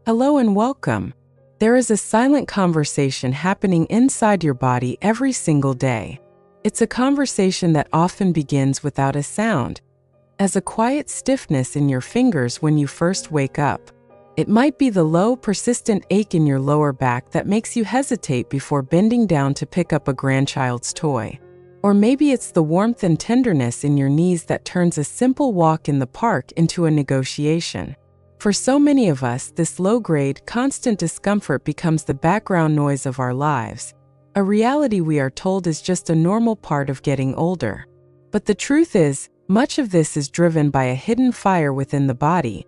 Hello and welcome. There is a silent conversation happening inside your body every single day. It's a conversation that often begins without a sound, as a quiet stiffness in your fingers when you first wake up. It might be the low, persistent ache in your lower back that makes you hesitate before bending down to pick up a grandchild's toy. Or maybe it's the warmth and tenderness in your knees that turns a simple walk in the park into a negotiation. For so many of us, this low-grade, constant discomfort becomes the background noise of our lives, a reality we are told is just a normal part of getting older. But the truth is, much of this is driven by a hidden fire within the body,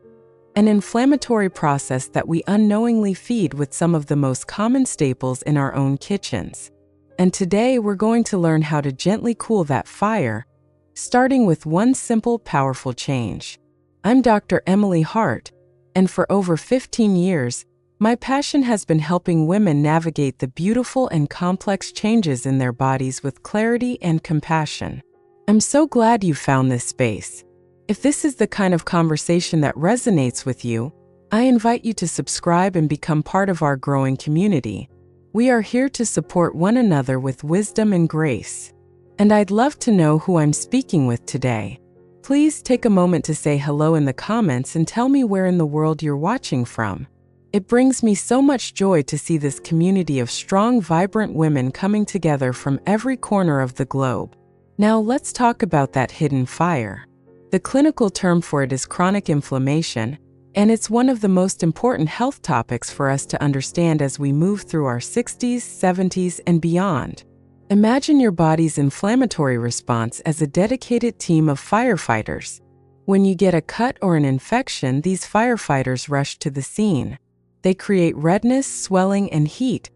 an inflammatory process that we unknowingly feed with some of the most common staples in our own kitchens. And today we're going to learn how to gently cool that fire, starting with one simple, powerful change. I'm Dr. Emily Hart, and for over 15 years, my passion has been helping women navigate the beautiful and complex changes in their bodies with clarity and compassion. I'm so glad you found this space. If this is the kind of conversation that resonates with you, I invite you to subscribe and become part of our growing community. We are here to support one another with wisdom and grace. And I'd love to know who I'm speaking with today. Please take a moment to say hello in the comments and tell me where in the world you're watching from. It brings me so much joy to see this community of strong, vibrant women coming together from every corner of the globe. Now let's talk about that hidden fire. The clinical term for it is chronic inflammation, and it's one of the most important health topics for us to understand as we move through our 60s, 70s, and beyond. Imagine your body's inflammatory response as a dedicated team of firefighters. When you get a cut or an infection, these firefighters rush to the scene. They create redness, swelling, and heat,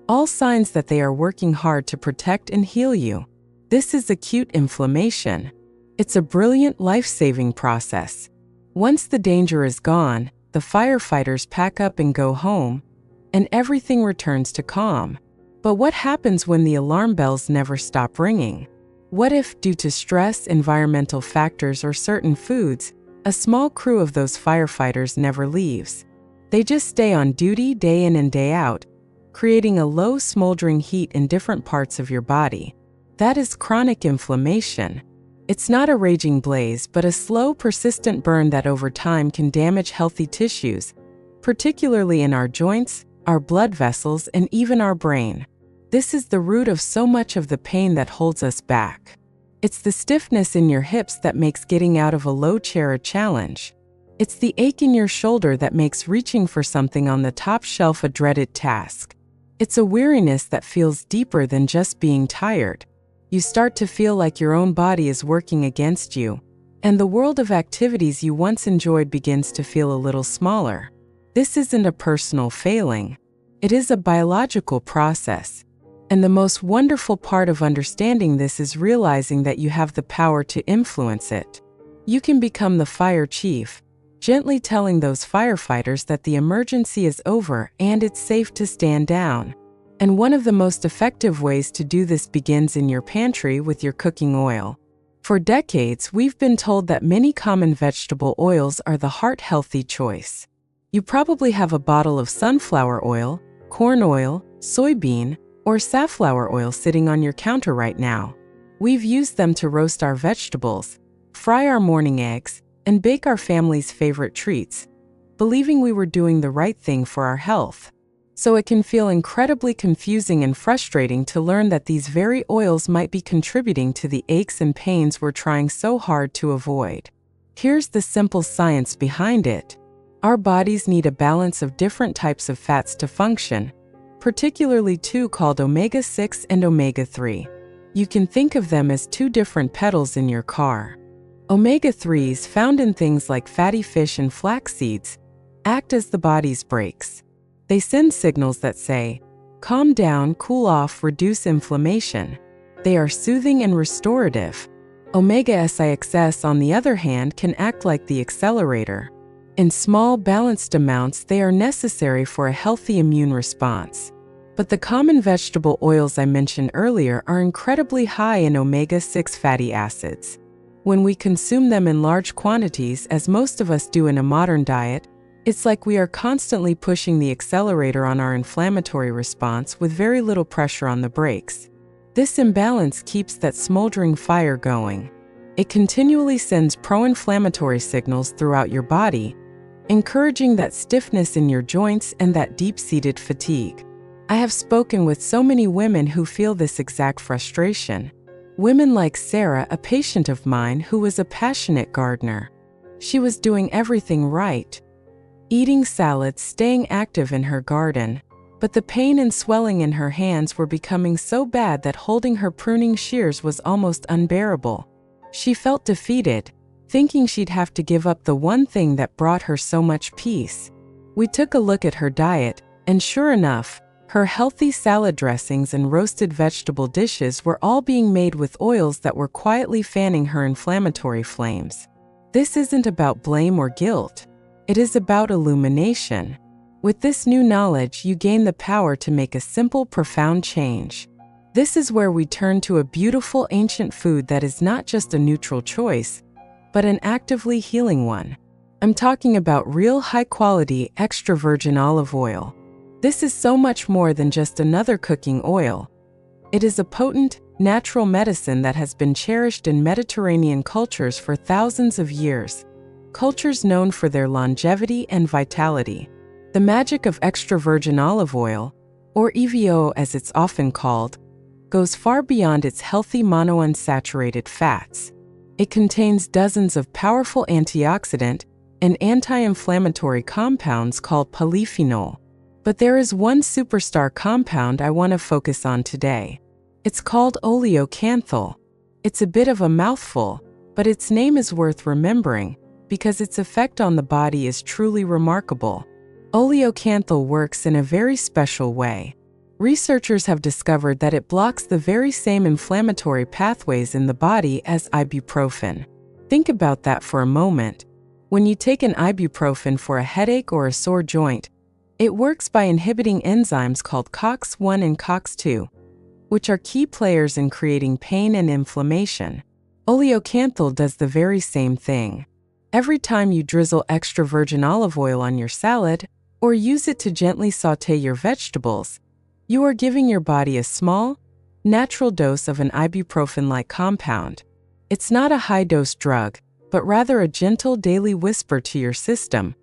all signs that they are working hard to protect and heal you. This is acute inflammation. It's a brilliant, life-saving process. Once the danger is gone, the firefighters pack up and go home, and everything returns to calm. But what happens when the alarm bells never stop ringing? What if, due to stress, environmental factors, or certain foods, a small crew of those firefighters never leaves? They just stay on duty day in and day out, creating a low, smoldering heat in different parts of your body. That is chronic inflammation. It's not a raging blaze, but a slow, persistent burn that over time can damage healthy tissues, particularly in our joints, our blood vessels, and even our brain. This is the root of so much of the pain that holds us back. It's the stiffness in your hips that makes getting out of a low chair a challenge. It's the ache in your shoulder that makes reaching for something on the top shelf a dreaded task. It's a weariness that feels deeper than just being tired. You start to feel like your own body is working against you, and the world of activities you once enjoyed begins to feel a little smaller. This isn't a personal failing. It is a biological process. And the most wonderful part of understanding this is realizing that you have the power to influence it. You can become the fire chief, gently telling those firefighters that the emergency is over and it's safe to stand down. And one of the most effective ways to do this begins in your pantry with your cooking oil. For decades, we've been told that many common vegetable oils are the heart-healthy choice. You probably have a bottle of sunflower oil, corn oil, soybean, or safflower oil sitting on your counter right now. We've used them to roast our vegetables, fry our morning eggs, and bake our family's favorite treats, believing we were doing the right thing for our health. So it can feel incredibly confusing and frustrating to learn that these very oils might be contributing to the aches and pains we're trying so hard to avoid. Here's the simple science behind it. Our bodies need a balance of different types of fats to function, particularly two called omega-6 and omega-3. You can think of them as two different pedals in your car. Omega-3s, found in things like fatty fish and flax seeds, act as the body's brakes. They send signals that say, calm down, cool off, reduce inflammation. They are soothing and restorative. Omega-6, on the other hand, can act like the accelerator. In small, balanced amounts, they are necessary for a healthy immune response. But the common vegetable oils I mentioned earlier are incredibly high in omega-6 fatty acids. When we consume them in large quantities, as most of us do in a modern diet, It's like we are constantly pushing the accelerator on our inflammatory response with very little pressure on the brakes. This imbalance keeps that smoldering fire going. It continually sends pro-inflammatory signals throughout your body, encouraging that stiffness in your joints and that deep-seated fatigue. I have spoken with so many women who feel this exact frustration. Women like Sarah, a patient of mine who was a passionate gardener. She was doing everything right, eating salads, staying active in her garden, but the pain and swelling in her hands were becoming so bad that holding her pruning shears was almost unbearable. She felt defeated, thinking she'd have to give up the one thing that brought her so much peace. We took a look at her diet, and sure enough, her healthy salad dressings and roasted vegetable dishes were all being made with oils that were quietly fanning her inflammatory flames. This isn't about blame or guilt. It is about illumination. With this new knowledge, you gain the power to make a simple, profound change. This is where we turn to a beautiful ancient food that is not just a neutral choice, but an actively healing one. I'm talking about real high-quality extra virgin olive oil. This is so much more than just another cooking oil. It is a potent, natural medicine that has been cherished in Mediterranean cultures for thousands of years, cultures known for their longevity and vitality. The magic of extra virgin olive oil, or EVO as it's often called, goes far beyond its healthy monounsaturated fats. It contains dozens of powerful antioxidant and anti-inflammatory compounds called polyphenol. But there is one superstar compound I want to focus on today. It's called oleocanthal. It's a bit of a mouthful, but its name is worth remembering because its effect on the body is truly remarkable. Oleocanthal works in a very special way. Researchers have discovered that it blocks the very same inflammatory pathways in the body as ibuprofen. Think about that for a moment. When you take an ibuprofen for a headache or a sore joint, it works by inhibiting enzymes called COX-1 and COX-2, which are key players in creating pain and inflammation. Oleocanthal does the very same thing. Every time you drizzle extra virgin olive oil on your salad, or use it to gently sauté your vegetables, you are giving your body a small, natural dose of an ibuprofen-like compound. It's not a high-dose drug, but rather a gentle daily whisper to your system,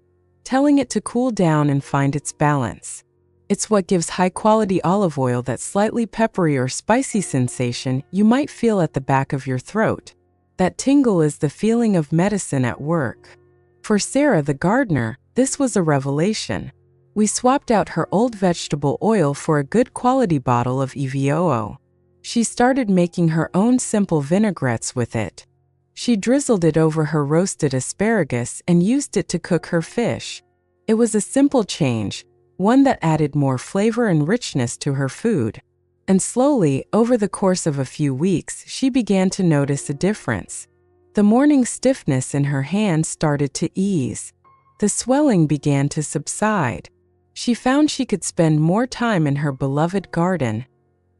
telling it to cool down and find its balance. It's what gives high-quality olive oil that slightly peppery or spicy sensation you might feel at the back of your throat. That tingle is the feeling of medicine at work. For Sarah the gardener, this was a revelation. We swapped out her old vegetable oil for a good quality bottle of EVOO. She started making her own simple vinaigrettes with it. She drizzled it over her roasted asparagus and used it to cook her fish. It was a simple change, one that added more flavor and richness to her food. And slowly, over the course of a few weeks, she began to notice a difference. The morning stiffness in her hands started to ease. The swelling began to subside. She found she could spend more time in her beloved garden,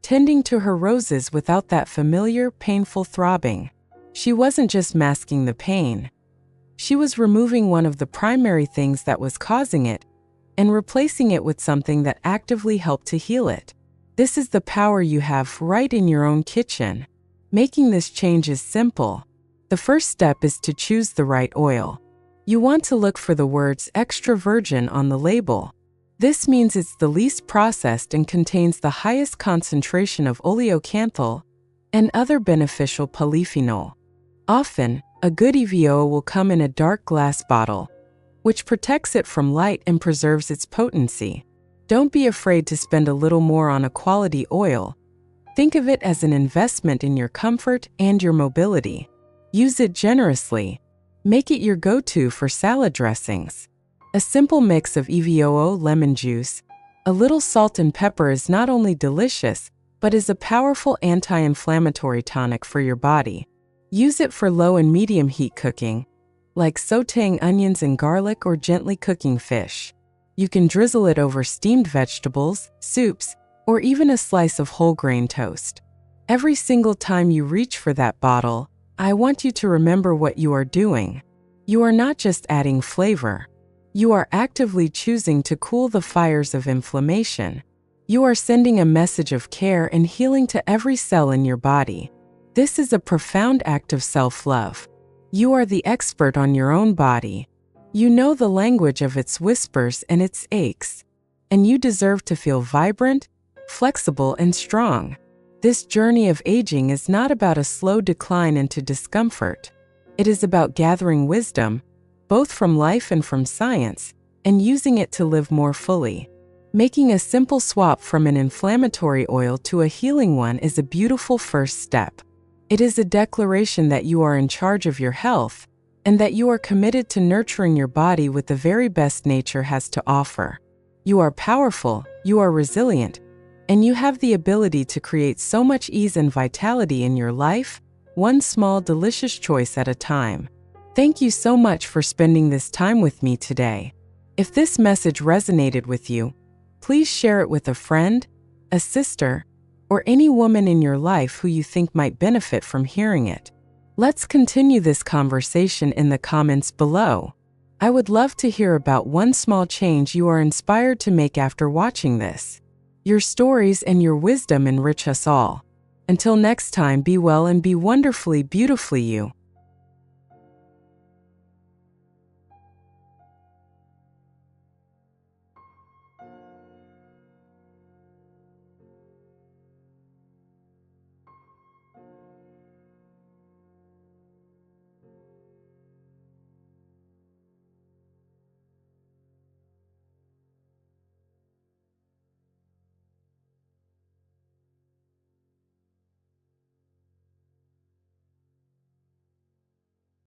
tending to her roses without that familiar, painful throbbing. She wasn't just masking the pain. She was removing one of the primary things that was causing it and replacing it with something that actively helped to heal it. This is the power you have right in your own kitchen. Making this change is simple. The first step is to choose the right oil. You want to look for the words extra virgin on the label. This means it's the least processed and contains the highest concentration of oleocanthal and other beneficial polyphenol. Often, a good EVO will come in a dark glass bottle, which protects it from light and preserves its potency. Don't be afraid to spend a little more on a quality oil. Think of it as an investment in your comfort and your mobility. Use it generously. Make it your go-to for salad dressings. A simple mix of EVOO lemon juice, a little salt and pepper is not only delicious, but is a powerful anti-inflammatory tonic for your body. Use it for low and medium heat cooking, like sautéing onions and garlic or gently cooking fish. You can drizzle it over steamed vegetables, soups, or even a slice of whole grain toast. Every single time you reach for that bottle, I want you to remember what you are doing. You are not just adding flavor. You are actively choosing to cool the fires of inflammation. You are sending a message of care and healing to every cell in your body. This is a profound act of self-love. You are the expert on your own body. You know the language of its whispers and its aches, and you deserve to feel vibrant, flexible, and strong. This journey of aging is not about a slow decline into discomfort. It is about gathering wisdom, both from life and from science, and using it to live more fully. Making a simple swap from an inflammatory oil to a healing one is a beautiful first step. It is a declaration that you are in charge of your health and that you are committed to nurturing your body with the very best nature has to offer. You are powerful, you are resilient, and you have the ability to create so much ease and vitality in your life, one small delicious choice at a time. Thank you so much for spending this time with me today. If this message resonated with you, please share it with a friend, a sister, or any woman in your life who you think might benefit from hearing it. Let's continue this conversation in the comments below. I would love to hear about one small change you are inspired to make after watching this. Your stories and your wisdom enrich us all. Until next time, be well and be wonderfully, beautifully you.